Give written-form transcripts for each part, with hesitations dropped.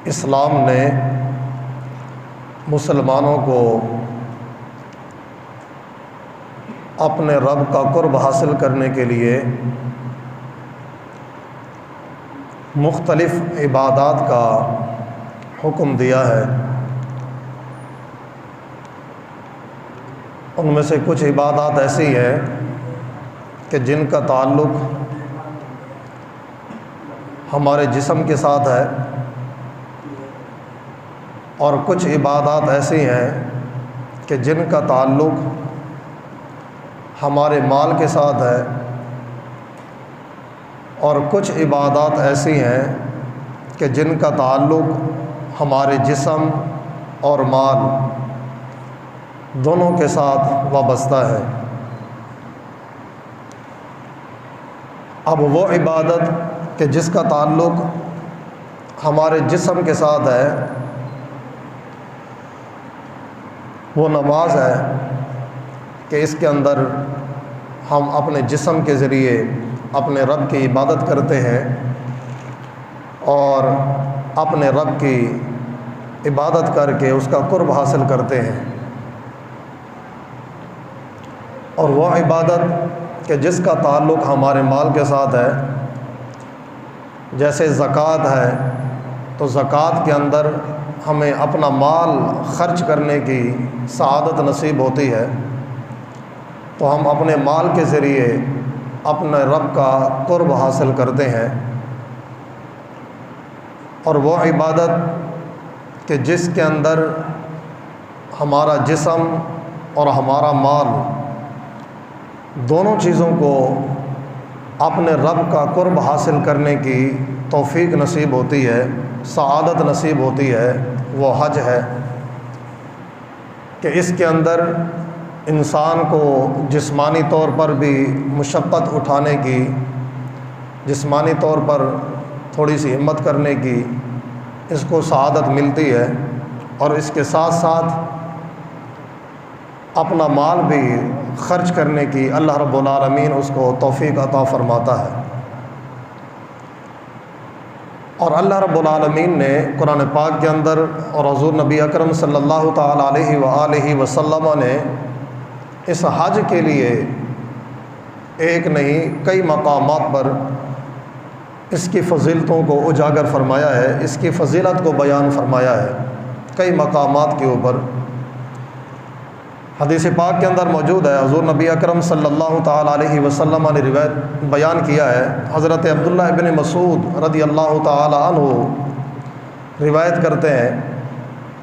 اسلام نے مسلمانوں کو اپنے رب کا قرب حاصل کرنے کے لیے مختلف عبادات کا حکم دیا ہے۔ ان میں سے کچھ عبادات ایسی ہیں کہ جن کا تعلق ہمارے جسم کے ساتھ ہے، اور کچھ عبادات ایسی ہیں کہ جن کا تعلق ہمارے مال کے ساتھ ہے، اور کچھ عبادات ایسی ہیں کہ جن کا تعلق ہمارے جسم اور مال دونوں کے ساتھ وابستہ ہے۔ اب وہ عبادت کہ جس کا تعلق ہمارے جسم کے ساتھ ہے، وہ نماز ہے کہ اس کے اندر ہم اپنے جسم کے ذریعے اپنے رب کی عبادت کرتے ہیں اور اپنے رب کی عبادت کر کے اس کا قرب حاصل کرتے ہیں۔ اور وہ عبادت کہ جس کا تعلق ہمارے مال کے ساتھ ہے، جیسے زکوٰۃ ہے، تو زکوٰۃ کے اندر ہمیں اپنا مال خرچ کرنے کی سعادت نصیب ہوتی ہے، تو ہم اپنے مال کے ذریعے اپنے رب کا قرب حاصل کرتے ہیں۔ اور وہ عبادت کہ جس کے اندر ہمارا جسم اور ہمارا مال دونوں چیزوں کو اپنے رب کا قرب حاصل کرنے کی توفیق نصیب ہوتی ہے، سعادت نصیب ہوتی ہے، وہ حج ہے کہ اس کے اندر انسان کو جسمانی طور پر بھی مشقت اٹھانے کی، جسمانی طور پر تھوڑی سی ہمت کرنے کی اس کو سعادت ملتی ہے، اور اس کے ساتھ ساتھ اپنا مال بھی خرچ کرنے کی اللہ رب العالمین اس کو توفیق عطا فرماتا ہے۔ اور اللہ رب العالمین نے قرآن پاک کے اندر اور حضور نبی اکرم صلی اللہ تعالیٰ علیہ وآلہ وسلم نے اس حج کے لیے ایک نہیں کئی مقامات پر اس کی فضیلتوں کو اجاگر فرمایا ہے، اس کی فضیلت کو بیان فرمایا ہے کئی مقامات کے اوپر۔ حدیث پاک کے اندر موجود ہے، حضور نبی اکرم صلی اللہ تعالیٰ علیہ وسلم نے روایت بیان کیا ہے، حضرت عبداللہ ابن مسعود رضی اللہ تعالیٰ عنہ روایت کرتے ہیں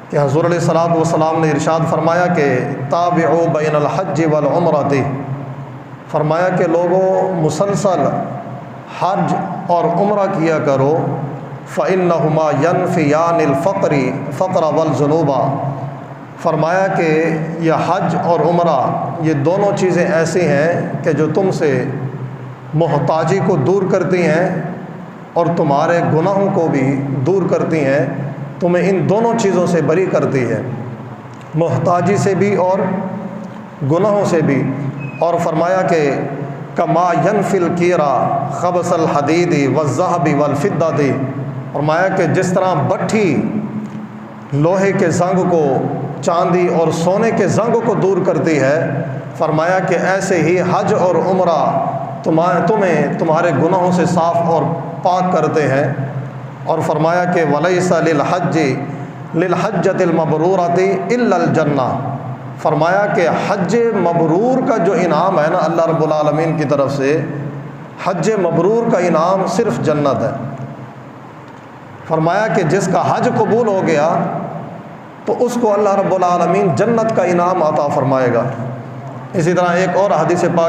کہ حضور علیہ الصلوۃ والسلام نے ارشاد فرمایا کہ تابعوا بین الحج والعمرۃ، فرمایا کہ لوگوں مسلسل حج اور عمرہ کیا کرو، فإنہما ینفیان الفقر والذنوب، فرمایا کہ یہ حج اور عمرہ یہ دونوں چیزیں ایسی ہیں کہ جو تم سے محتاجی کو دور کرتی ہیں اور تمہارے گناہوں کو بھی دور کرتی ہیں، تمہیں ان دونوں چیزوں سے بری کرتی ہے، محتاجی سے بھی اور گناہوں سے بھی۔ اور فرمایا کہ کما ینفی الکیرا خبث الحدید والذہب والفضۃ، فرمایا کہ جس طرح بٹھی لوہے کے زنگ کو، چاندی اور سونے کے زنگ کو دور کرتی ہے، فرمایا کہ ایسے ہی حج اور عمرہ تمہیں تمہارے گناہوں سے صاف اور پاک کرتے ہیں۔ اور فرمایا کہ وَلَيْسَ لِلْحَجَّةِ الْمَبْرُورَةِ إِلَّا الْجَنَّةِ، فرمایا کہ حج مبرور کا جو انعام ہے نا اللہ رب العالمین کی طرف سے، حج مبرور کا انعام صرف جنت ہے۔ فرمایا کہ جس کا حج قبول ہو گیا تو اس کو اللہ رب العالمین جنت کا انعام عطا فرمائے گا۔ اسی طرح ایک اور حدیث پاک